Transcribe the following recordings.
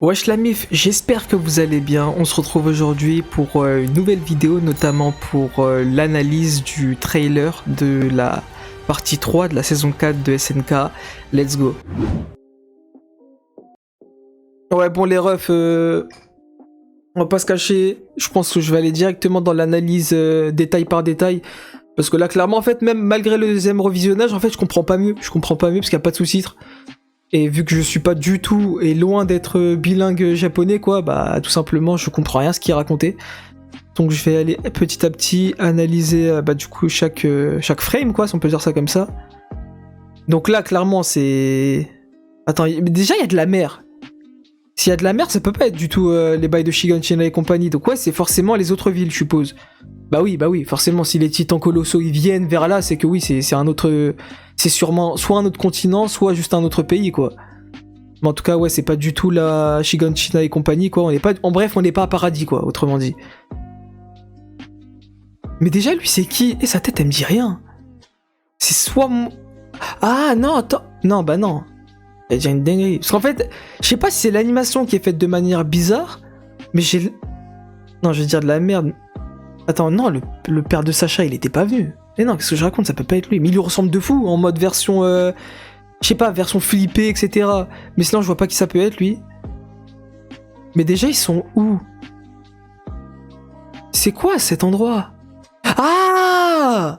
Wesh la mif, j'espère que vous allez bien. On se retrouve aujourd'hui pour une nouvelle vidéo, notamment pour l'analyse du trailer de la partie 3 de la saison 4 de SNK. Let's go. Ouais bon les refs, on va pas se cacher, je pense que je vais aller directement dans l'analyse détail par détail. Parce que là clairement en fait, même malgré le deuxième revisionnage, en fait je comprends pas mieux parce qu'il n'y a pas de sous-titres. Et vu que je suis pas du tout et loin d'être bilingue japonais, quoi, bah tout simplement je comprends rien à ce qui est raconté. Donc je vais aller petit à petit analyser bah du coup chaque frame, quoi, si on peut dire ça comme ça. Donc là clairement c'est... Attends, déjà il y a de la mer. S'il y a de la mer, ça peut pas être du tout les bails de Shiganshina et compagnie. Donc ouais, c'est forcément les autres villes, je suppose. Bah oui, forcément si les titans colossaux ils viennent vers là, c'est que oui, c'est un autre... C'est sûrement soit un autre continent, soit juste un autre pays, quoi. Mais en tout cas, ouais, c'est pas du tout la Shiganshina et compagnie, quoi. On n'est pas... En bref, on n'est pas à paradis, quoi, autrement dit. Mais déjà, lui, c'est qui? Et sa tête, elle me dit rien. C'est soit... Ah, non, attends. Non, bah non. Il y a déjà une dinguerie. Parce qu'en fait, je sais pas si c'est l'animation qui est faite de manière bizarre, mais j'ai... Non, je vais dire de la merde. Attends, non, le père de Sacha, il était pas venu. Mais non, qu'est-ce que je raconte? Ça peut pas être lui. Mais il lui ressemble de fou, en mode version... je sais pas, version flippée, etc. Mais sinon, je vois pas qui ça peut être, lui. Mais déjà, ils sont où? C'est quoi, cet endroit? Ah!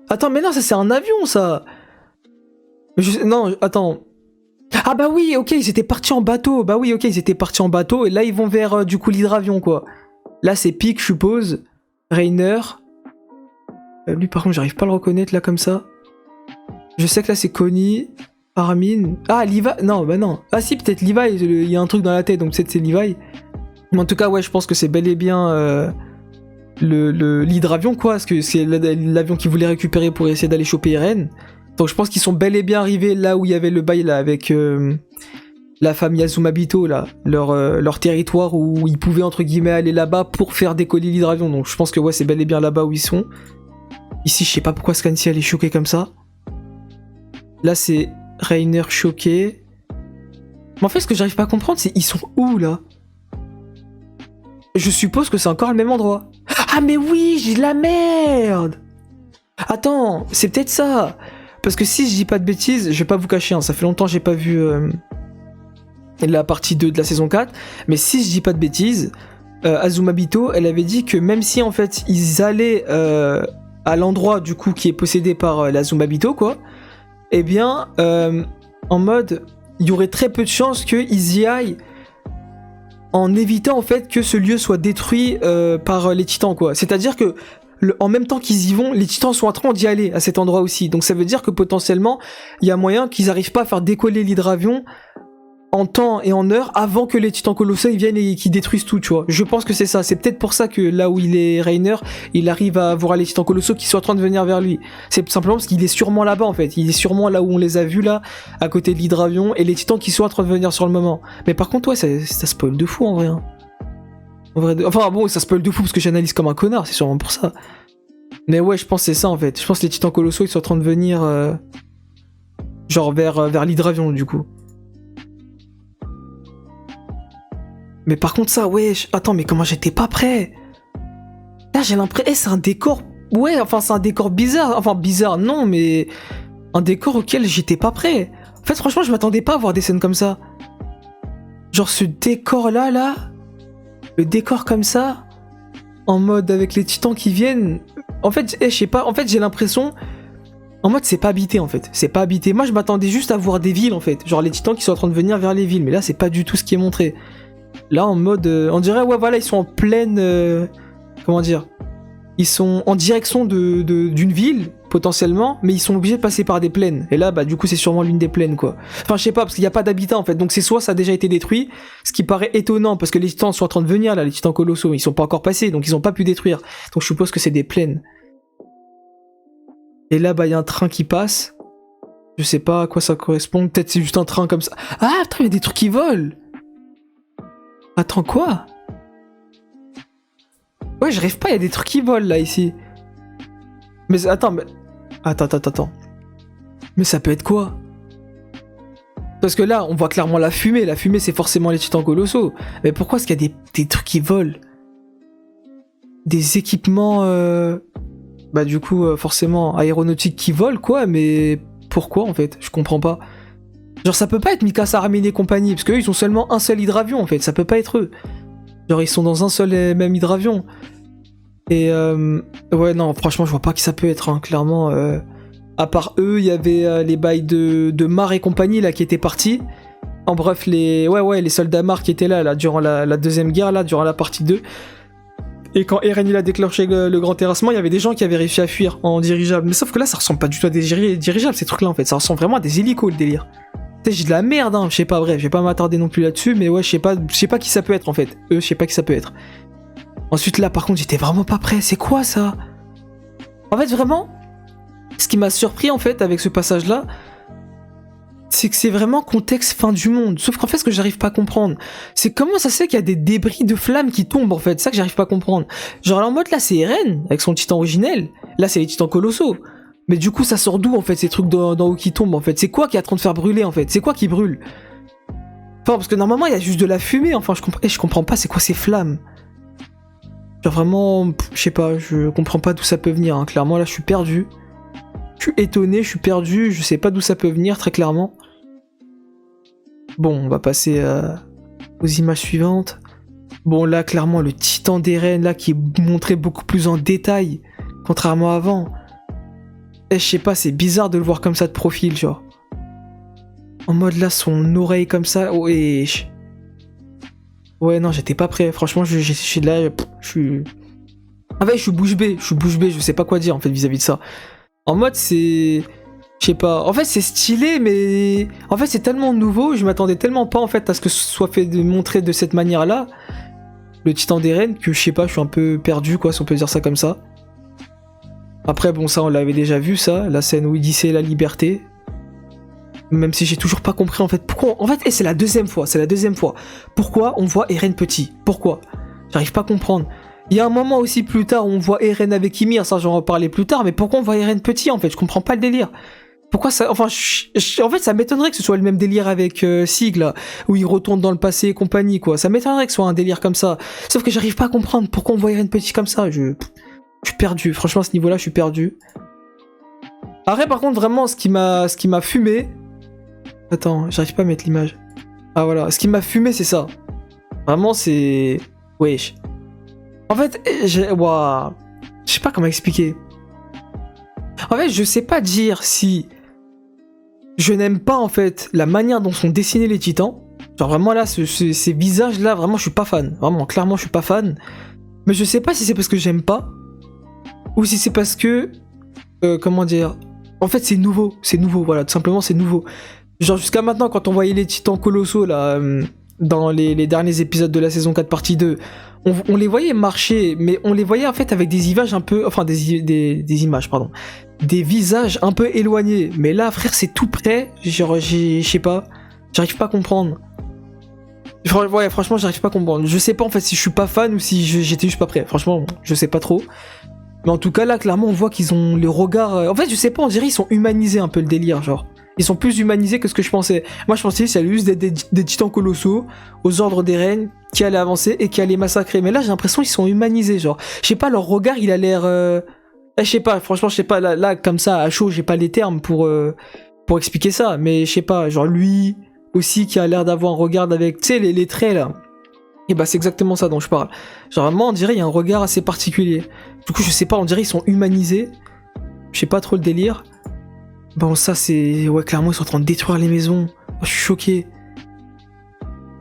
Attends, mais non, ça, c'est un avion, ça! Non, attends. Ah bah oui, ok, ils étaient partis en bateau. Bah oui, ok, ils étaient partis en bateau. Et là, ils vont vers, du coup, l'hydravion, quoi. Là, c'est Pic, je suppose. Rainer. Lui, par contre, j'arrive pas à le reconnaître, là, comme ça. Je sais que là, c'est Connie. Armin. Ah, Levi. Non, bah non. Ah si, peut-être Levi. Il y a un truc dans la tête, donc peut-être c'est Levi. Mais en tout cas, ouais, je pense que c'est bel et bien l'hydravion, quoi. Parce que c'est l'avion qu'ils voulaient récupérer pour essayer d'aller choper Eren. Donc je pense qu'ils sont bel et bien arrivés là où il y avait le bail, là, avec la famille Azumabito, là. Leur territoire où ils pouvaient, entre guillemets, aller là-bas pour faire décoller l'hydravion. Donc je pense que, ouais, c'est bel et bien là-bas où ils sont. Ici, je sais pas pourquoi Scancy elle est choquée comme ça. Là, c'est Rainer choqué. Mais en fait, ce que j'arrive pas à comprendre, c'est ils sont où, là? Je suppose que c'est encore le même endroit. Ah, mais oui, j'ai de la merde! Attends, c'est peut-être ça. Parce que si je dis pas de bêtises, je vais pas vous cacher, hein, ça fait longtemps que j'ai pas vu la partie 2 de la saison 4. Mais si je dis pas de bêtises, Azumabito, elle avait dit que même si, en fait, ils allaient à l'endroit, du coup, qui est possédé par l'Azumabito, quoi, eh bien, en mode, il y aurait très peu de chances qu'ils y aillent en évitant en fait que ce lieu soit détruit par les titans, quoi. C'est-à-dire que en même temps qu'ils y vont, les titans sont en train d'y aller à cet endroit aussi. Donc ça veut dire que potentiellement, il y a moyen qu'ils n'arrivent pas à faire décoller l'hydravion en temps et en heure avant que les titans colossaux ils viennent et qu'ils détruisent tout, tu vois. Je pense que c'est ça. C'est peut-être pour ça que là où il est Rainer, il arrive à voir les titans colossaux qui sont en train de venir vers lui. C'est simplement parce qu'il est sûrement là-bas, en fait. Il est sûrement là où on les a vus, là, à côté de l'hydravion, et les titans qui sont en train de venir sur le moment. Mais par contre, ouais, ça spoil de fou, en vrai. Hein. Enfin bon, ça spoil de fou parce que j'analyse comme un connard, c'est sûrement pour ça. Mais ouais, je pense que c'est ça, en fait. Je pense que les titans colossaux, ils sont en train de venir genre vers l'hydravion, du coup. Mais par contre ça, ouais, attends, mais comment j'étais pas prêt? Là, j'ai l'impression... c'est un décor... Ouais, enfin, c'est un décor bizarre. Enfin, bizarre, non, mais... Un décor auquel j'étais pas prêt. En fait, franchement, je m'attendais pas à voir des scènes comme ça. Genre, ce décor-là, là... Le décor comme ça... En mode avec les titans qui viennent... En fait, je sais pas... En fait, j'ai l'impression... En mode, c'est pas habité, en fait. C'est pas habité. Moi, je m'attendais juste à voir des villes, en fait. Genre, les titans qui sont en train de venir vers les villes. Mais là, c'est pas du tout ce qui est montré. Là, en mode... on dirait, ouais, voilà, ils sont en pleine... comment dire? Ils sont en direction d'une ville, potentiellement, mais ils sont obligés de passer par des plaines. Et là, bah, du coup, c'est sûrement l'une des plaines, quoi. Enfin, je sais pas, parce qu'il n'y a pas d'habitat, en fait. Donc, c'est soit ça a déjà été détruit, ce qui paraît étonnant, parce que les titans sont en train de venir, là, les titans colossaux, ils sont pas encore passés, donc ils ont pas pu détruire. Donc, je suppose que c'est des plaines. Et là, bah, il y a un train qui passe. Je sais pas à quoi ça correspond. Peut-être c'est juste un train comme ça. Ah, attends, il y a des trucs qui volent! Attends, quoi? Ouais, je rêve pas, il y a des trucs qui volent là ici. Mais attends, mais... Attends. Mais ça peut être quoi? Parce que là, on voit clairement la fumée. La fumée, c'est forcément les titans colossaux. Mais pourquoi est-ce qu'il y a des trucs qui volent? Des équipements, bah du coup, forcément, aéronautiques qui volent, quoi. Mais pourquoi, en fait? Je comprends pas. Genre, ça peut pas être Mikasa, Armin et compagnie. Parce qu'eux, ils ont seulement un seul hydravion, en fait. Ça peut pas être eux. Genre, ils sont dans un seul et même hydravion. Et, ouais, non, franchement, je vois pas qui ça peut être, hein, clairement. À part eux, il y avait les bails de Mar et compagnie là qui étaient partis. En bref, les soldats Mar qui étaient là durant la deuxième guerre, là, durant la partie 2. Et quand Eren il a déclenché le grand terrassement, il y avait des gens qui avaient réussi à fuir en dirigeable. Mais sauf que là, ça ressemble pas du tout à des dirigeables, ces trucs-là en fait. Ça ressemble vraiment à des hélicos le délire. Tu sais, j'ai de la merde, hein. Je sais pas, bref, je vais pas m'attarder non plus là-dessus, mais ouais, je sais pas qui ça peut être en fait. Eux, je sais pas qui ça peut être. Ensuite, là, par contre, j'étais vraiment pas prêt. C'est quoi ça? En fait, vraiment. Ce qui m'a surpris en fait avec ce passage là, c'est que c'est vraiment contexte fin du monde. Sauf qu'en fait ce que j'arrive pas à comprendre, c'est comment ça se fait qu'il y a des débris de flammes qui tombent en fait. C'est ça que j'arrive pas à comprendre. Genre là en mode là c'est Eren avec son titan originel, là c'est les titans colossaux. Mais du coup ça sort d'où en fait ces trucs d'en haut qui tombent en fait? C'est quoi qui est en train de faire brûler en fait? C'est quoi qui brûle? Enfin parce que normalement il y a juste de la fumée, enfin je comprends pas c'est quoi ces flammes. Genre vraiment, je sais pas, je comprends pas d'où ça peut venir, hein. Clairement là je suis perdu. Je suis étonné, je suis perdu, je sais pas d'où ça peut venir très clairement. Bon, on va passer aux images suivantes. Bon là clairement le titan d'Eren là qui est montré beaucoup plus en détail, contrairement à avant. Et je sais pas, c'est bizarre de le voir comme ça de profil, genre. En mode là son oreille comme ça, ouais. Ouais non j'étais pas prêt, franchement je suis là, je suis... En fait je suis bouche bée, je sais pas quoi dire en fait vis-à-vis de ça. En mode c'est... Je sais pas, en fait c'est stylé mais... En fait c'est tellement nouveau, je m'attendais tellement pas en fait à ce que ce soit fait de montrer de cette manière là. Le titan d'Eren que je sais pas, je suis un peu perdu quoi si on peut dire ça comme ça. Après bon ça on l'avait déjà vu ça, la scène où il dit c'est la liberté. Même si j'ai toujours pas compris en fait pourquoi... En fait c'est la deuxième fois. Pourquoi on voit Eren petit? Pourquoi? J'arrive pas à comprendre. Il y a un moment aussi plus tard où on voit Eren avec Ymir, ça j'en reparlerai plus tard, mais pourquoi on voit Eren petit en fait? Je comprends pas le délire. Pourquoi ça... Enfin, en fait ça m'étonnerait que ce soit le même délire avec Sig là, où il retourne dans le passé et compagnie quoi. Ça m'étonnerait que ce soit un délire comme ça. Sauf que j'arrive pas à comprendre pourquoi on voit Eren petit comme ça. Je suis perdu, franchement à ce niveau-là je suis perdu. Après par contre vraiment ce qui m'a fumé... Attends, j'arrive pas à mettre l'image. Ah voilà, ce qui m'a fumé c'est ça. Vraiment c'est... Wesh. En fait, Waouh. Je sais pas comment expliquer. En fait, je sais pas dire si je n'aime pas en fait la manière dont sont dessinés les titans. Genre vraiment là, ces visages là, vraiment je suis pas fan. Vraiment, clairement je suis pas fan. Mais je sais pas si c'est parce que j'aime pas ou si c'est parce que comment dire. En fait c'est nouveau, voilà, tout simplement c'est nouveau. Genre jusqu'à maintenant quand on voyait les titans colossaux là dans les derniers épisodes de la saison 4 partie 2, on les voyait marcher, mais on les voyait en fait avec des images un peu... Enfin, des images, pardon. Des visages un peu éloignés. Mais là, frère, c'est tout près. Genre, je sais pas. J'arrive pas à comprendre. Ouais, franchement, j'arrive pas à comprendre. Je sais pas en fait si je suis pas fan ou si j'étais juste pas prêt. Franchement, je sais pas trop. Mais en tout cas, là, clairement, on voit qu'ils ont le regard... En fait, je sais pas, on dirait qu'ils sont humanisés un peu le délire, genre. Ils sont plus humanisés que ce que je pensais. Moi, je pensais que ça allait juste des titans colossaux aux ordres d'Eren qui allaient avancer et qui allaient massacrer. Mais là, j'ai l'impression qu'ils sont humanisés, genre. Je sais pas, leur regard, il a l'air... Je sais pas, franchement, je sais pas, là, comme ça, à chaud, j'ai pas les termes pour expliquer ça. Mais je sais pas, genre lui aussi qui a l'air d'avoir un regard avec, tu sais, les traits, là. Et bah, c'est exactement ça dont je parle. Genre, vraiment, on dirait il y a un regard assez particulier. Du coup, je sais pas, on dirait ils sont humanisés. Je sais pas trop le délire. Bon, ça, c'est... Ouais, clairement, ils sont en train de détruire les maisons. Je suis choqué.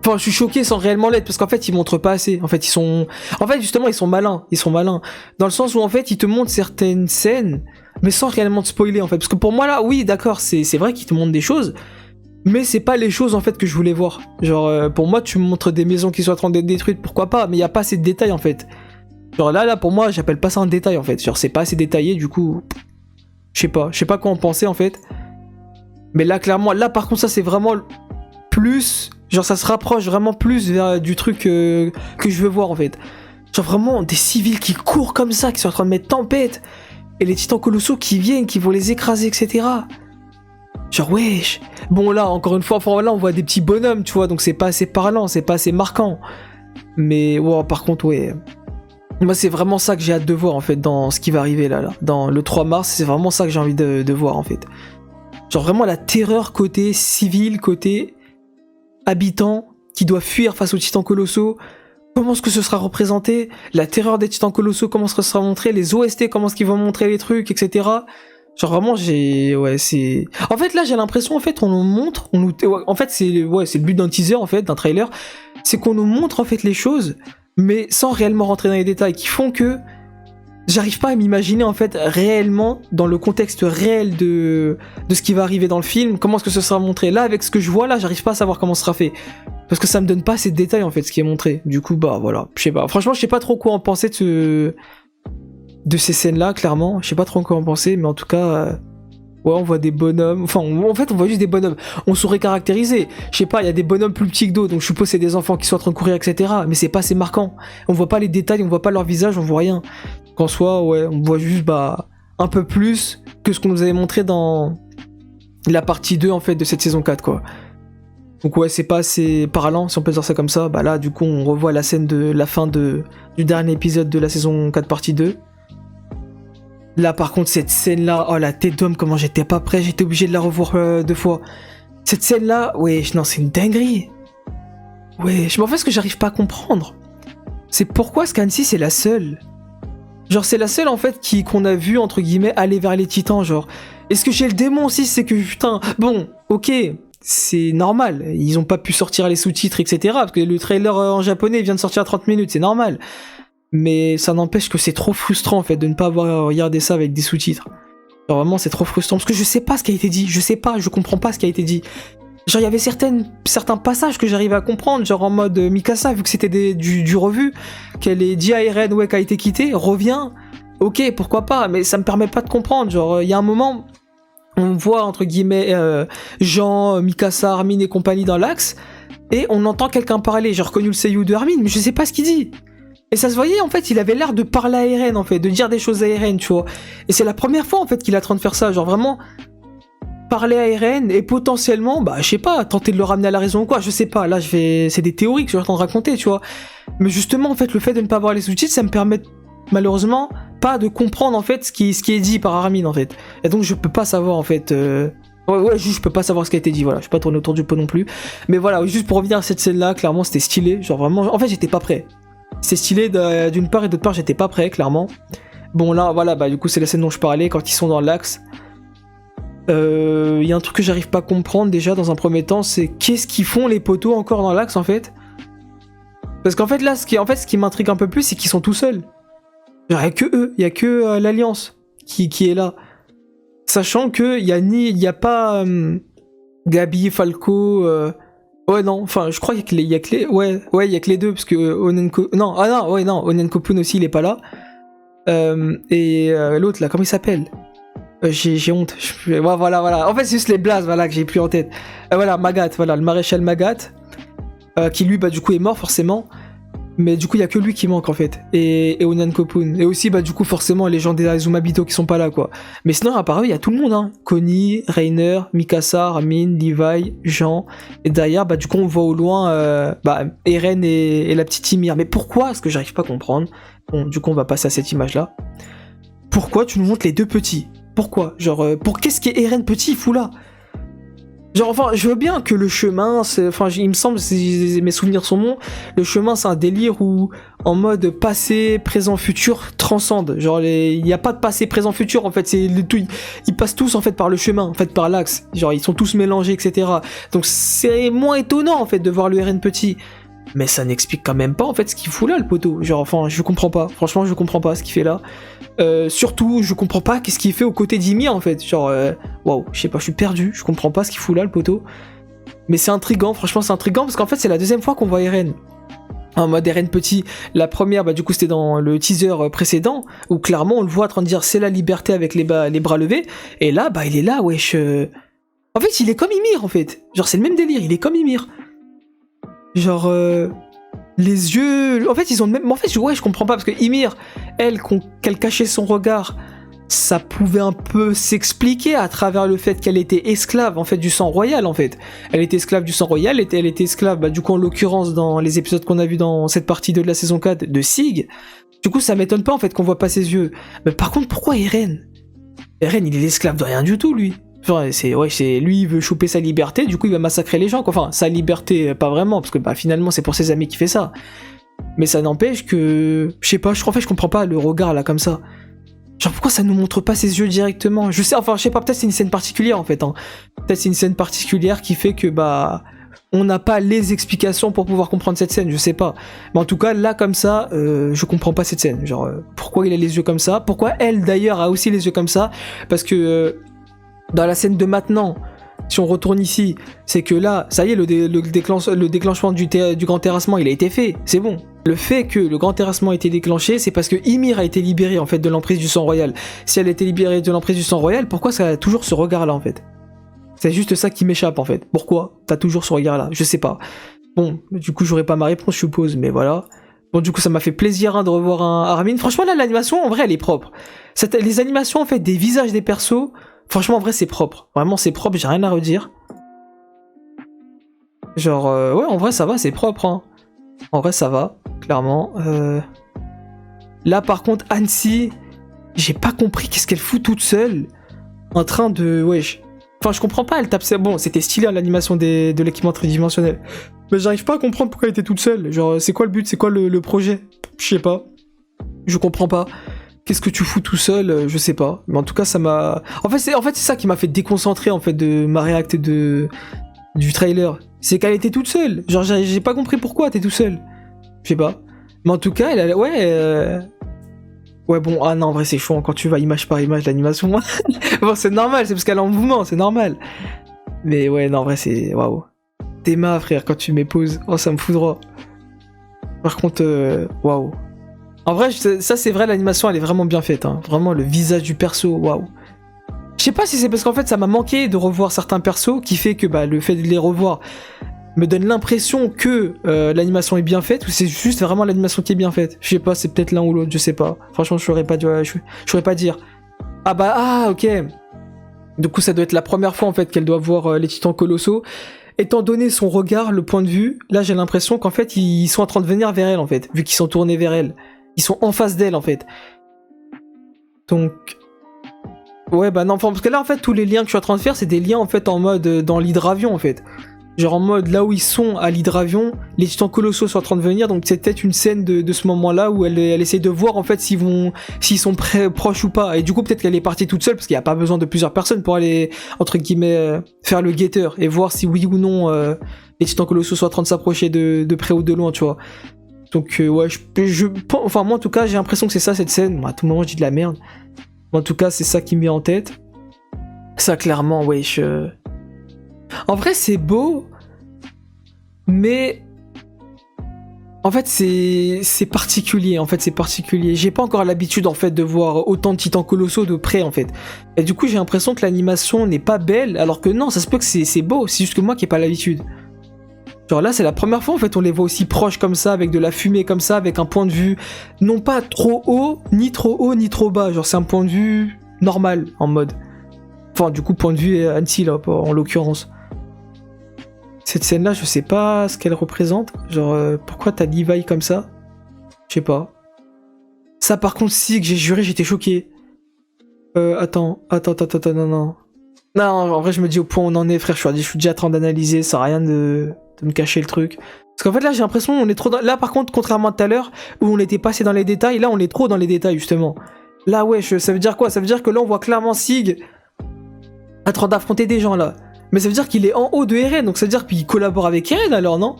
Enfin, je suis choqué sans réellement l'être, parce qu'en fait, ils montrent pas assez. En fait, ils sont... En fait, justement, ils sont malins. Dans le sens où, en fait, ils te montrent certaines scènes, mais sans réellement te spoiler, en fait. Parce que pour moi, là, oui, d'accord, c'est vrai qu'ils te montrent des choses, mais c'est pas les choses, en fait, que je voulais voir. Genre, pour moi, tu me montres des maisons qui sont en train d'être détruites, pourquoi pas, mais il y a pas assez de détails, en fait. Genre, là, pour moi, j'appelle pas ça un détail, en fait. Genre, c'est pas assez détaillé, du coup... Je sais pas quoi en penser en fait. Mais là clairement, là par contre ça c'est vraiment plus... Genre ça se rapproche vraiment plus vers du truc que je veux voir en fait. Genre vraiment des civils qui courent comme ça, qui sont en train de mettre tempête. Et les titans colossaux qui viennent, qui vont les écraser, etc. Genre wesh. Bon là, encore une fois, enfin là on voit des petits bonhommes, tu vois, donc c'est pas assez parlant, c'est pas assez marquant. Mais wow, par contre, ouais. Moi c'est vraiment ça que j'ai hâte de voir en fait dans ce qui va arriver là. Dans le 3 mars, c'est vraiment ça que j'ai envie de voir en fait. Genre vraiment la terreur côté civil, côté habitant qui doit fuir face aux titans colossaux. Comment est-ce que ce sera représenté? La terreur des titans colossaux, comment est-ce que ce sera montré? Les OST, comment est-ce qu'ils vont montrer les trucs, etc. Genre vraiment ouais c'est... En fait là j'ai l'impression en fait on nous montre, en fait c'est le but d'un teaser en fait, d'un trailer, c'est qu'on nous montre en fait les choses, mais sans réellement rentrer dans les détails, qui font que j'arrive pas à m'imaginer en fait réellement dans le contexte réel de ce qui va arriver dans le film, comment est-ce que ce sera montré. Là avec ce que je vois là, j'arrive pas à savoir comment ce sera fait. Parce que ça me donne pas assez de détails en fait ce qui est montré. Du coup bah voilà, je sais pas. Franchement je sais pas trop quoi en penser de ces scènes-là, clairement. Je sais pas trop quoi en penser, mais en tout cas, ouais, on voit des bonhommes. Enfin, en fait, on voit juste des bonhommes. On saurait caractériser. Je sais pas, il y a des bonhommes plus petits que d'autres, donc je suppose que c'est des enfants qui sont en train de courir, etc. Mais c'est pas assez marquant. On voit pas les détails, on voit pas leur visage, on voit rien. Qu'en soit, ouais, on voit juste, un peu plus que ce qu'on nous avait montré dans la partie 2, en fait, de cette saison 4, quoi. Donc ouais, c'est pas assez parlant, si on peut dire ça comme ça. Bah là, du coup, on revoit la scène de la fin du dernier épisode de la saison 4, partie 2. Là par contre cette scène là, oh la tête d'homme, comment j'étais pas prêt, j'étais obligé de la revoir 2 fois. Cette scène là, ouais, non c'est une dinguerie. Ouais, je m'en fais ce que j'arrive pas à comprendre. C'est pourquoi Scansi c'est la seule. Genre c'est la seule en fait qu'on a vu entre guillemets aller vers les titans genre. Est-ce que chez le démon aussi c'est que putain, bon, ok, c'est normal, ils ont pas pu sortir les sous-titres etc. Parce que le trailer en japonais vient de sortir à 30 minutes, c'est normal. Mais ça n'empêche que c'est trop frustrant en fait de ne pas avoir regardé ça avec des sous-titres. Genre vraiment c'est trop frustrant parce que je sais pas ce qui a été dit, je comprends pas ce qui a été dit. Genre il y avait certains passages que j'arrivais à comprendre, genre en mode Mikasa vu que c'était du revu, qu'elle est dit à Eren ouais qu'a été quittée, revient, ok pourquoi pas, mais ça me permet pas de comprendre, genre il y a un moment, on voit entre guillemets Jean, Mikasa, Armin et compagnie dans l'axe, et on entend quelqu'un parler, j'ai reconnu le seiyuu de Armin, mais je sais pas ce qu'il dit. Et ça se voyait, en fait, il avait l'air de parler à Eren, en fait, de dire des choses à Eren, tu vois. Et c'est la première fois, en fait, qu'il est en train de faire ça, genre vraiment parler à Eren et potentiellement, je sais pas, tenter de le ramener à la raison ou quoi, je sais pas, là, c'est des théories que je suis en train de raconter, tu vois. Mais justement, en fait, le fait de ne pas avoir les sous-titres, ça me permet, malheureusement, pas de comprendre, en fait, ce qui est dit par Armin, en fait. Et donc, je peux pas savoir, en fait... Ouais, juste je peux pas savoir ce qui a été dit, voilà, je vais pas tourner autour du pot non plus. Mais voilà, juste pour revenir à cette scène-là, clairement, c'était stylé, genre vraiment... En fait, j'étais pas prêt. C'est stylé d'une part et d'autre part j'étais pas prêt clairement. Bon là voilà du coup c'est la scène dont je parlais quand ils sont dans l'axe. Y a un truc que j'arrive pas à comprendre déjà dans un premier temps, c'est qu'est-ce qu'ils font les poteaux encore dans l'axe en fait. Parce qu'en fait là ce qui m'intrigue un peu plus c'est qu'ils sont tout seuls. Genre y a que eux, y a que l'Alliance qui est là. Sachant que y a pas Gabi, Falco... Ouais non, enfin je crois qu'il y a que les deux parce que Onenkopun aussi il est pas là. Et l'autre là, comment il s'appelle? J'ai honte. Voilà. En fait c'est juste les blazes voilà que j'ai plus en tête. Voilà Magat, voilà le maréchal Magat, qui lui du coup est mort forcément. Mais du coup il y a que lui qui manque en fait. Et Onenkopun. Et aussi du coup forcément les gens des Azumabito qui sont pas là quoi. Mais sinon à part eux il y a tout le monde hein. Connie, Reiner, Mikasa, Armin, Levi, Jean. Et derrière du coup on voit au loin Eren et la petite Ymir. Mais pourquoi est-ce que j'arrive pas à comprendre? Bon du coup on va passer à cette image là. Pourquoi tu nous montres les deux petits? Pourquoi? Genre pour qu'est-ce qu'est Eren petit il fout là? Genre enfin je veux bien que le chemin il me semble si mes souvenirs sont bons, le chemin c'est un délire où en mode passé, présent, futur transcende. Genre il y a pas de passé, présent, futur en fait, c'est le tout, ils passent tous en fait par le chemin, en fait par l'axe. Genre ils sont tous mélangés etc. Donc c'est moins étonnant en fait de voir le Eren petit. Mais ça n'explique quand même pas en fait ce qu'il fout là le poteau. Genre enfin je comprends pas, franchement je comprends pas ce qu'il fait là. Surtout je comprends pas qu'est-ce qu'il fait aux côtés d'Ymir en fait. Genre waouh, je sais pas, je suis perdu, je comprends pas ce qu'il fout là le poteau. Mais c'est intriguant, franchement c'est intriguant parce qu'en fait c'est la deuxième fois qu'on voit Eren. En mode Eren petit, la première du coup c'était dans le teaser précédent où clairement on le voit en train de dire c'est la liberté avec les bras levés. Et là il est là wesh. En fait il est comme Ymir en fait. Genre c'est le même délire, il est comme Ymir. Genre les yeux, en fait ils ont le même, en fait ouais je comprends pas parce que Ymir, elle qu'elle cachait son regard ça pouvait un peu s'expliquer à travers le fait qu'elle était esclave en fait du sang royal en fait. Elle était esclave du sang royal, elle était esclave du coup en l'occurrence dans les épisodes qu'on a vus dans cette partie 2 de la saison 4 de Sig. Du coup ça m'étonne pas en fait qu'on voit pas ses yeux. Mais par contre pourquoi Eren? Eren il est l'esclave de rien du tout lui. Enfin, c'est lui il veut choper sa liberté, du coup il va massacrer les gens quoi. Enfin sa liberté pas vraiment parce que finalement c'est pour ses amis qu'il fait ça. Mais ça n'empêche que je sais pas, en fait je comprends pas le regard là comme ça. Genre pourquoi ça nous montre pas ses yeux directement? Je sais pas, peut-être c'est une scène particulière en fait. Hein. Peut-être c'est une scène particulière qui fait que on n'a pas les explications pour pouvoir comprendre cette scène, je sais pas. Mais en tout cas là comme ça, je comprends pas cette scène. Genre pourquoi il a les yeux comme ça? Pourquoi elle d'ailleurs a aussi les yeux comme ça? Parce que dans la scène de maintenant, si on retourne ici, c'est que là, ça y est, le déclenchement du grand terrassement, il a été fait, c'est bon. Le fait que le grand terrassement a été déclenché, c'est parce que Ymir a été libérée en fait de l'emprise du sang royal. Si elle a été libérée de l'emprise du sang royal, pourquoi ça a toujours ce regard-là en fait? C'est juste ça qui m'échappe en fait. Pourquoi t'as toujours ce regard-là? Je sais pas. Bon, du coup, j'aurais pas ma réponse, je suppose, mais voilà. Bon, du coup, ça m'a fait plaisir de revoir un Armin. Franchement, là, l'animation, en vrai, elle est propre. Les animations en fait des visages des persos, franchement, en vrai, c'est propre. Vraiment, c'est propre, j'ai rien à redire. Genre, ouais, en vrai, ça va, c'est propre, hein. En vrai, ça va, clairement. Là, par contre, Hansi, j'ai pas compris qu'est-ce qu'elle fout toute seule en train de... Wesh. Enfin, je comprends pas, elle tape... Bon, c'était stylé, hein, l'animation de l'équipement tridimensionnel. Mais j'arrive pas à comprendre pourquoi elle était toute seule. Genre, c'est quoi le but? C'est quoi le projet? Je sais pas. Je comprends pas. Qu'est-ce que tu fous tout seul? Je sais pas. Mais en tout cas, ça m'a... En fait, c'est ça qui m'a fait déconcentrer, en fait, de ma réact du trailer. C'est qu'elle était toute seule. Genre, j'ai pas compris pourquoi t'es tout seul. Je sais pas. Mais en tout cas, elle a... Ouais, ouais, bon, ah non, en vrai, c'est chaud quand tu vas image par image l'animation. Bon, c'est normal, c'est parce qu'elle est en mouvement, c'est normal. Mais ouais, non, en vrai, c'est... Waouh. Théma, frère, quand tu m'épouses. Oh, ça me fout droit. Par contre, waouh. En vrai, ça, c'est vrai, l'animation, elle est vraiment bien faite. Hein. Vraiment, le visage du perso, waouh. Je sais pas si c'est parce qu'en fait ça m'a manqué de revoir certains persos qui fait que le fait de les revoir me donne l'impression que l'animation est bien faite ou c'est juste vraiment l'animation qui est bien faite. Je sais pas, c'est peut-être l'un ou l'autre, je sais pas. Franchement, je saurais pas dire. Ah ok. Du coup, ça doit être la première fois en fait qu'elle doit voir les titans colossaux. Étant donné son regard, le point de vue, là j'ai l'impression qu'en fait ils sont en train de venir vers elle en fait, vu qu'ils sont tournés vers elle. Ils sont en face d'elle en fait. Donc... Ouais, non, parce que là, en fait, tous les liens que je suis en train de faire, c'est des liens, en fait, en mode dans l'hydravion, en fait. Genre en mode, là où ils sont à l'hydravion, les titans colossaux sont en train de venir, donc c'est peut-être une scène de ce moment-là où elle essaie de voir, en fait, s'ils sont proches ou pas. Et du coup, peut-être qu'elle est partie toute seule, parce qu'il n'y a pas besoin de plusieurs personnes pour aller, entre guillemets, faire le guetteur et voir si oui ou non les titans colossaux sont en train de s'approcher de près ou de loin, tu vois. Donc, ouais, enfin, moi, en tout cas, j'ai l'impression que c'est ça, cette scène. Bon, à tout moment, je dis de la merde. En tout cas, c'est ça qui me vient en tête. Ça, clairement, wesh. En vrai, c'est beau, mais... En fait, c'est particulier, J'ai pas encore l'habitude, en fait, de voir autant de titans colossaux de près, en fait. Et du coup, j'ai l'impression que l'animation n'est pas belle, alors que non, ça se peut que c'est beau, c'est juste que moi qui ai pas l'habitude. Genre là, c'est la première fois, en fait, on les voit aussi proches comme ça, avec de la fumée comme ça, avec un point de vue non pas trop haut, ni trop bas. Genre, c'est un point de vue normal, en mode. Enfin, du coup, point de vue Hansi, là, en l'occurrence. Cette scène-là, je sais pas ce qu'elle représente. Genre, pourquoi t'as Levi comme ça? Je sais pas. Ça, par contre, si, que j'ai juré, j'étais choqué. Attends, non. Non, en vrai, je me dis au point où on en est, frère, je suis déjà en train d'analyser, ça sert à rien de me cacher le truc. Parce qu'en fait, là, j'ai l'impression on est trop dans... Là, par contre, contrairement à tout à l'heure, où on était passé dans les détails, là, on est trop dans les détails, justement. Là, ouais, ça veut dire quoi? Ça veut dire que là, on voit clairement Sig en train d'affronter des gens, là. Mais ça veut dire qu'il est en haut de Eren, donc ça veut dire qu'il collabore avec Eren, alors, non?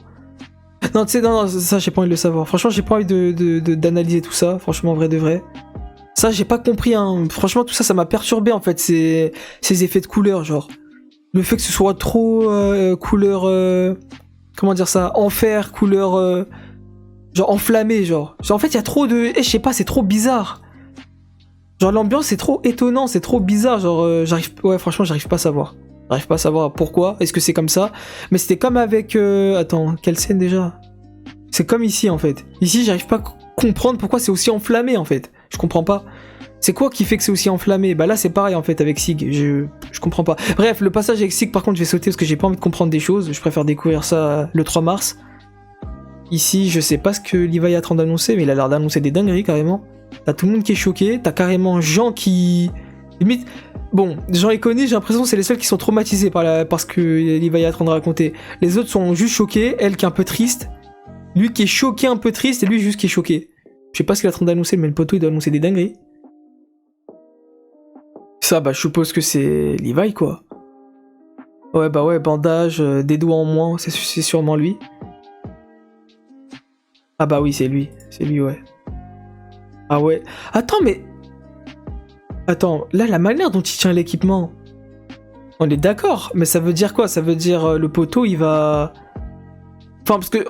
Non, tu sais, non, ça, j'ai pas envie de le savoir. Franchement, j'ai pas envie d'analyser tout ça, franchement, vrai de vrai. Ça, j'ai pas compris, hein. Franchement, tout ça, ça m'a perturbé, en fait, ces effets de couleur, genre. Le fait que ce soit trop couleur... comment dire ça? Enfer, couleur... genre enflammé, genre. Genre, en fait, il y a trop de... je sais pas, c'est trop bizarre. Genre, l'ambiance, c'est trop étonnant, c'est trop bizarre, genre... Ouais, franchement, j'arrive pas à savoir. J'arrive pas à savoir pourquoi, est-ce que c'est comme ça? Mais c'était comme avec... Attends, quelle scène, déjà? C'est comme ici, en fait. Ici, j'arrive pas à comprendre pourquoi c'est aussi enflammé, en fait. Je comprends pas. C'est quoi qui fait que c'est aussi enflammé? Bah là c'est pareil en fait avec Sig, je comprends pas. Bref, le passage avec Sig par contre je vais sauter parce que j'ai pas envie de comprendre des choses, je préfère découvrir ça le 3 mars. Ici je sais pas ce que Levi est en train d'annoncer, mais il a l'air d'annoncer des dingueries carrément. T'as tout le monde qui est choqué, t'as carrément Jean qui... Limite... Bon, Jean et Connie, j'ai l'impression que c'est les seuls qui sont traumatisés par ce que Levi est en train de raconter. Les autres sont juste choqués, elle qui est un peu triste. Lui qui est choqué, un peu triste, et lui juste qui est choqué. Je sais pas ce qu'il est en train d'annoncer, mais le poteau il doit annoncer des dingueries. Ça, bah je suppose que c'est Levi quoi. Ouais, bah ouais, bandage, des doigts en moins, c'est sûrement lui. Ah bah oui, c'est lui, ouais. Ah ouais. Attends, mais... Attends, là, la manière dont il tient l'équipement... On est d'accord, mais ça veut dire quoi? Ça veut dire le poteau, il va... Enfin, parce que...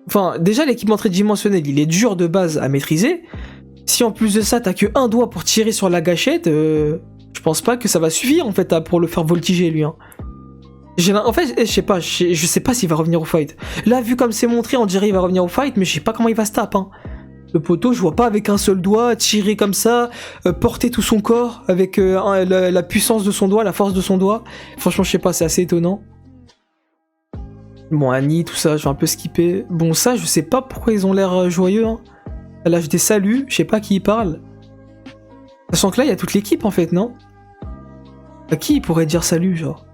Enfin, déjà, l'équipement tridimensionnel, il est dur de base à maîtriser. Si en plus de ça, t'as que un doigt pour tirer sur la gâchette, je pense pas que ça va suffire, en fait, pour le faire voltiger, lui. Hein. En fait, je sais pas s'il va revenir au fight. Là, vu comme c'est montré, on dirait qu'il va revenir au fight, mais je sais pas comment il va se taper. Hein. Le poteau, je vois pas avec un seul doigt tirer comme ça, porter tout son corps avec la puissance de son doigt, la force de son doigt. Franchement, je sais pas, c'est assez étonnant. Bon, Annie, tout ça, je vais un peu skipper. Bon, ça, je sais pas pourquoi ils ont l'air joyeux. Hein. À l'âge des saluts, je sais pas à qui ils parlent. Sachant que là, il y a toute l'équipe en fait, non? À qui il pourrait dire salut, genre?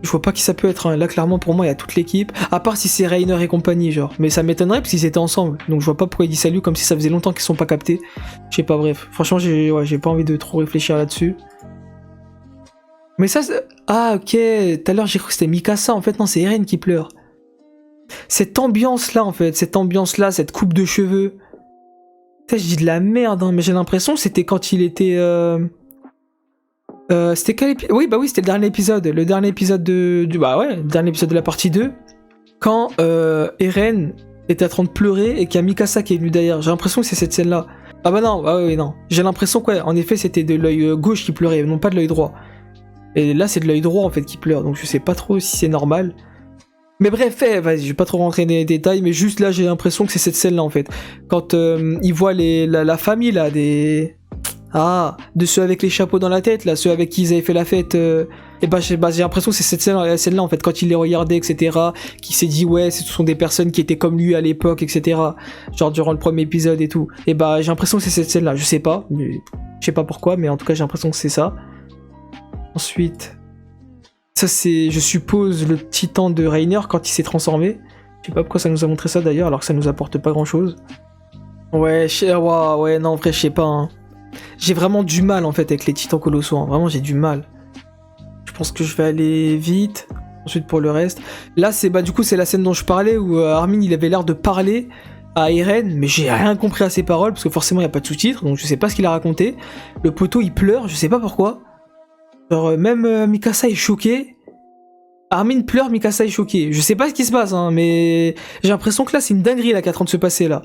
Je vois pas qui ça peut être. Hein. Là, clairement, pour moi, il y a toute l'équipe. À part si c'est Rainer et compagnie, genre. Mais ça m'étonnerait parce qu'ils étaient ensemble. Donc, je vois pas pourquoi il dit salut comme si ça faisait longtemps qu'ils sont pas captés. Je sais pas, bref. Franchement, j'ai pas envie de trop réfléchir là-dessus. Mais ça, ah, ok. Tout à l'heure, j'ai cru que c'était Mikasa. En fait, non, c'est Eren qui pleure. Cette ambiance-là, en fait. Cette ambiance-là, cette coupe de cheveux. Putain, je dis de la merde, hein, mais j'ai l'impression que c'était quand il était... c'était quel épisode? Oui, bah oui, c'était le dernier épisode. Le dernier épisode le dernier épisode de la partie 2. Quand Eren était en train de pleurer et qu'il y a Mikasa qui est venu derrière. J'ai l'impression que c'est cette scène-là. Ah bah non, ah oui, non. J'ai l'impression que, ouais, en effet, c'était de l'œil gauche qui pleurait, non pas de l'œil droit. Et là, c'est de l'œil droit, en fait, qui pleure. Donc je sais pas trop si c'est normal. Mais bref, vas-y, je vais pas trop rentrer dans les détails, mais juste là, j'ai l'impression que c'est cette scène-là, en fait. Quand il voit la famille, là, de ceux avec les chapeaux dans la tête, là, ceux avec qui ils avaient fait la fête, et j'ai l'impression que c'est cette scène-là, en fait, quand il les regardait, etc., qui s'est dit, ouais, ce sont des personnes qui étaient comme lui à l'époque, etc., genre durant le premier épisode et tout. Et bah, j'ai l'impression que c'est cette scène-là, je sais pas pourquoi, mais en tout cas, j'ai l'impression que c'est ça. Ensuite... Ça, c'est, je suppose, le titan de Rainer quand il s'est transformé. Je sais pas pourquoi ça nous a montré ça d'ailleurs, alors que ça nous apporte pas grand chose. Ouais, ouais, non, en vrai, je sais pas. Hein. J'ai vraiment du mal en fait avec les titans colossaux. Hein. Vraiment, j'ai du mal. Je pense que je vais aller vite. Ensuite, pour le reste. Là, du coup, c'est la scène dont je parlais où Armin il avait l'air de parler à Eren, mais j'ai rien compris à ses paroles parce que forcément, il n'y a pas de sous-titres, donc je sais pas ce qu'il a raconté. Le poteau il pleure, je sais pas pourquoi. Genre, même Mikasa est choqué. Armin pleure, Mikasa est choqué. Je sais pas ce qui se passe, hein, mais j'ai l'impression que là, c'est une dinguerie là qui est en train de se passer là.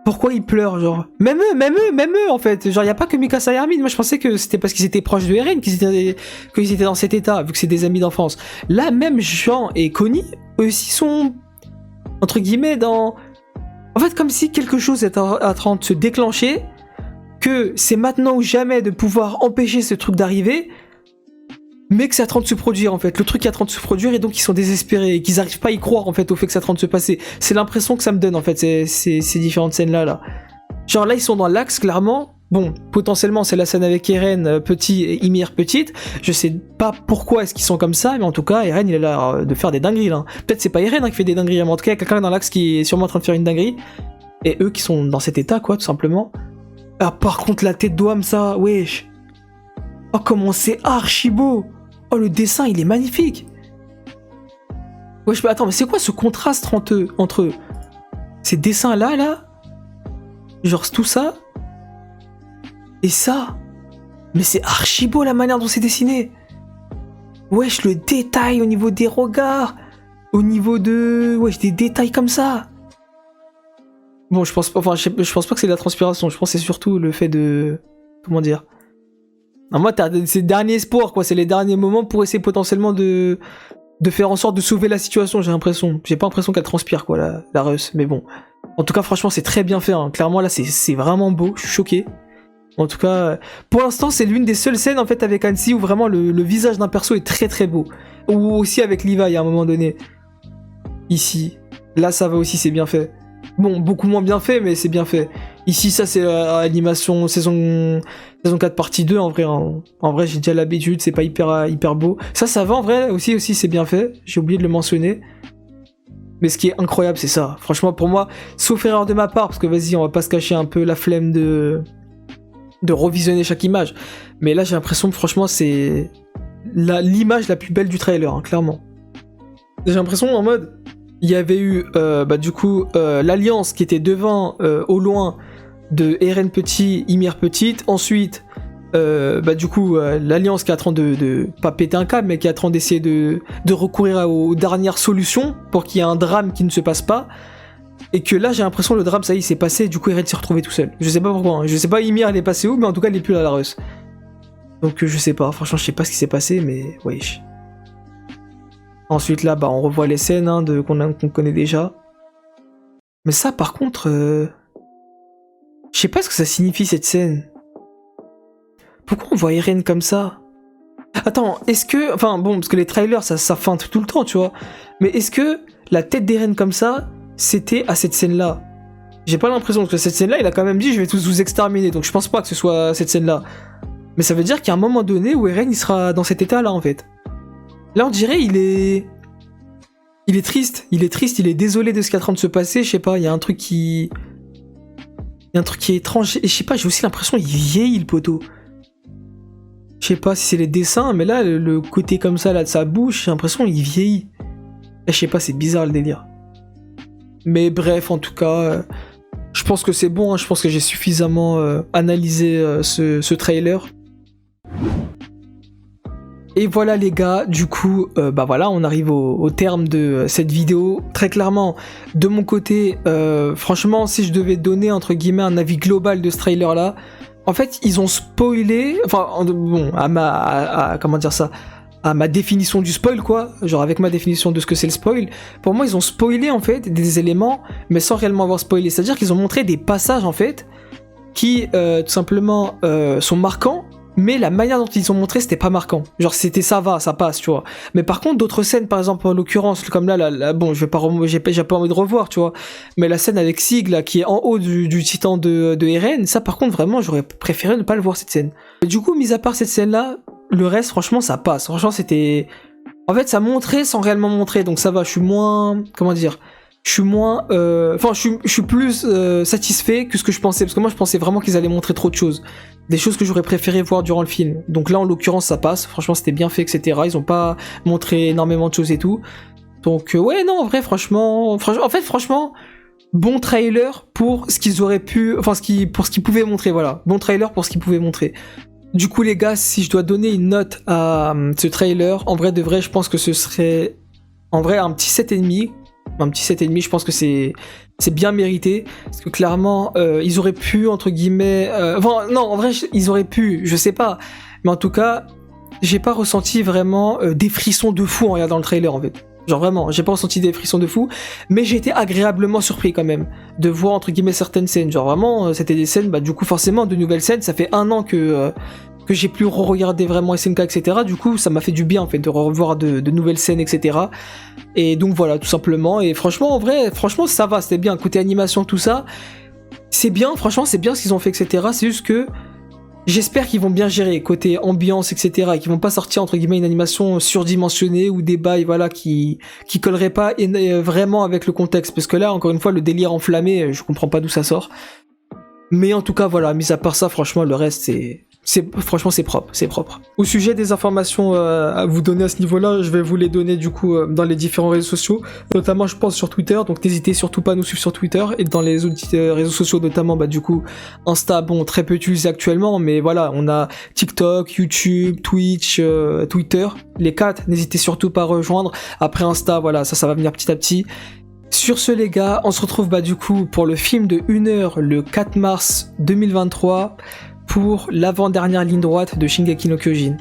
Pourquoi ils pleurent, genre? Même eux, en fait. Genre, y a pas que Mikasa et Armin. Moi, je pensais que c'était parce qu'ils étaient proches de Eren qu'ils étaient dans cet état, vu que c'est des amis d'enfance. Là, même Jean et Connie, eux aussi sont, entre guillemets, dans... En fait, comme si quelque chose était en train de se déclencher, que c'est maintenant ou jamais de pouvoir empêcher ce truc d'arriver, mais que c'est en train de se produire en fait, le truc est en train de se produire et donc ils sont désespérés et qu'ils n'arrivent pas à y croire en fait au fait que c'est en train de se passer. C'est l'impression que ça me donne en fait ces différentes scènes là. Genre là ils sont dans l'axe clairement. Bon, potentiellement c'est la scène avec Eren petit et Ymir petite. Je sais pas pourquoi est-ce qu'ils sont comme ça, mais en tout cas Eren il a l'air de faire des dingueries là. Peut-être c'est pas Eren qui fait des dingueries, mais en tout cas il y a quelqu'un dans l'axe qui est sûrement en train de faire une dinguerie. Et eux qui sont dans cet état quoi tout simplement. Ah par contre la tête d'Oam ça, wesh. Oh comment c'est archi beau. Oh, le dessin, il est magnifique. Ouais, attends, mais c'est quoi ce contraste entre eux? Ces dessins-là, là? Genre, tout ça? Et ça? Mais c'est archi beau, la manière dont c'est dessiné. Wesh, le détail au niveau des regards. Au niveau de... Wesh, des détails comme ça. Bon, je pense pas que c'est de la transpiration. Je pense que c'est surtout le fait de... Comment dire? Non, moi, c'est le dernier espoir, quoi. C'est les derniers moments pour essayer potentiellement de faire en sorte de sauver la situation, j'ai l'impression. J'ai pas l'impression qu'elle transpire, quoi, la Russ. Mais bon. En tout cas, franchement, c'est très bien fait. Hein. Clairement, là, c'est vraiment beau. Je suis choqué. En tout cas, pour l'instant, c'est l'une des seules scènes en fait avec Hansi où vraiment le visage d'un perso est très très beau. Ou aussi avec Levi à un moment donné. Ici. Là, ça va aussi, c'est bien fait. Bon, beaucoup moins bien fait, mais c'est bien fait. Ici, ça, c'est l'animation saison 4 partie 2, en vrai. Hein. En vrai, j'ai déjà l'habitude, c'est pas hyper beau. Ça va, en vrai, aussi, c'est bien fait. J'ai oublié de le mentionner. Mais ce qui est incroyable, c'est ça. Franchement, pour moi, sauf erreur de ma part, parce que vas-y, on va pas se cacher un peu la flemme de revisionner chaque image. Mais là, j'ai l'impression que franchement, c'est l'image la plus belle du trailer, hein, clairement. J'ai l'impression en mode, il y avait eu l'alliance qui était devant au loin de Eren petit, Ymir petite. Ensuite, l'alliance qui est en train de pas péter un câble, mais qui est en train d'essayer de recourir aux dernières solutions pour qu'il y ait un drame qui ne se passe pas. Et que là, j'ai l'impression que le drame, ça y est, s'est passé, du coup, Eren s'est retrouvé tout seul. Je sais pas pourquoi, hein. Je sais pas Ymir, elle est passée où, mais en tout cas, elle est plus là, la Russ. Donc, je sais pas, franchement, je sais pas ce qui s'est passé, mais wesh. Ensuite, là, on revoit les scènes hein, qu'on connaît déjà. Mais ça, par contre, je sais pas ce que ça signifie, cette scène. Pourquoi on voit Eren comme ça? Attends, est-ce que... Enfin, bon, parce que les trailers, ça feinte tout le temps, tu vois. Mais est-ce que la tête d'Eren comme ça, c'était à cette scène-là? J'ai pas l'impression, parce que cette scène-là, il a quand même dit « Je vais tous vous exterminer », donc je pense pas que ce soit cette scène-là. Mais ça veut dire qu'il y a un moment donné où Eren, il sera dans cet état-là, en fait. Là, on dirait, il est triste, il est désolé de ce qui est en train de se passer, je sais pas, il y a un truc qui... Il y a un truc qui est étrange, et je sais pas, j'ai aussi l'impression qu'il vieillit, le poteau. Je sais pas si c'est les dessins, mais là, le côté comme ça, là, de sa bouche, j'ai l'impression qu'il vieillit. Et je sais pas, c'est bizarre le délire. Mais bref, en tout cas, je pense que c'est bon, hein, je pense que j'ai suffisamment analysé ce trailer. Et voilà les gars, du coup, voilà, on arrive au terme de cette vidéo. Très clairement, de mon côté, franchement, si je devais donner, entre guillemets, un avis global de ce trailer-là, en fait, ils ont spoilé, enfin, bon, comment dire ça, à ma définition du spoil, quoi, genre avec ma définition de ce que c'est le spoil, pour moi, ils ont spoilé, en fait, des éléments, mais sans réellement avoir spoilé. C'est-à-dire qu'ils ont montré des passages, en fait, qui, tout simplement, sont marquants, mais la manière dont ils ont montré, c'était pas marquant. Genre, c'était ça va, ça passe, tu vois. Mais par contre, d'autres scènes, par exemple, en l'occurrence, comme là, bon, j'ai pas envie de revoir, tu vois. Mais la scène avec Sig, là, qui est en haut du titan de Eren, ça, par contre, vraiment, j'aurais préféré ne pas le voir, cette scène. Mais du coup, mis à part cette scène-là, le reste, franchement, ça passe. Franchement, c'était... En fait, ça montrait sans réellement montrer, donc ça va, je suis moins... Comment dire ? Je suis moins... Enfin, je suis plus satisfait que ce que je pensais, parce que moi, je pensais vraiment qu'ils allaient montrer trop de choses. Des choses que j'aurais préféré voir durant le film. Donc là, en l'occurrence, ça passe. Franchement, c'était bien fait, etc. Ils ont pas montré énormément de choses et tout. Donc, ouais, non, en vrai, franchement... franchement, bon trailer pour ce qu'ils auraient pu... Enfin, pour ce qu'ils pouvaient montrer, voilà. Bon trailer pour ce qu'ils pouvaient montrer. Du coup, les gars, si je dois donner une note à ce trailer, en vrai, de vrai, je pense que ce serait... En vrai, un petit 7,5. Un petit 7,5, je pense que c'est bien mérité, parce que clairement, ils auraient pu, entre guillemets... Enfin, non, en vrai, ils auraient pu, je sais pas, mais en tout cas, j'ai pas ressenti vraiment des frissons de fou en regardant le trailer, en fait. Genre vraiment, j'ai pas ressenti des frissons de fou, mais j'ai été agréablement surpris quand même, de voir, entre guillemets, certaines scènes. Genre vraiment, c'était des scènes, du coup, forcément, de nouvelles scènes, ça fait 1 an que j'ai plus re-regardé vraiment SNK, etc. Du coup, ça m'a fait du bien, en fait, de revoir de nouvelles scènes, etc. Et donc voilà, tout simplement. Et franchement, en vrai, franchement, ça va, c'était bien. Côté animation, tout ça, c'est bien, franchement, c'est bien ce qu'ils ont fait, etc. C'est juste que j'espère qu'ils vont bien gérer côté ambiance, etc. Et qu'ils vont pas sortir, entre guillemets, une animation surdimensionnée ou des bails, voilà, qui colleraient pas vraiment avec le contexte. Parce que là, encore une fois, le délire enflammé, je comprends pas d'où ça sort. Mais en tout cas, voilà, mis à part ça, franchement, le reste, franchement, c'est propre. Au sujet des informations à vous donner à ce niveau-là, je vais vous les donner du coup dans les différents réseaux sociaux, notamment je pense sur Twitter, donc n'hésitez surtout pas à nous suivre sur Twitter, et dans les autres réseaux sociaux, notamment du coup Insta, bon, très peu utilisé actuellement, mais voilà, on a TikTok, YouTube, Twitch, Twitter, les 4, n'hésitez surtout pas à rejoindre. Après Insta, voilà, ça va venir petit à petit. Sur ce les gars, on se retrouve du coup pour le film de 1 heure le 4 mars 2023 pour l'avant-dernière ligne droite de Shingeki no Kyojin.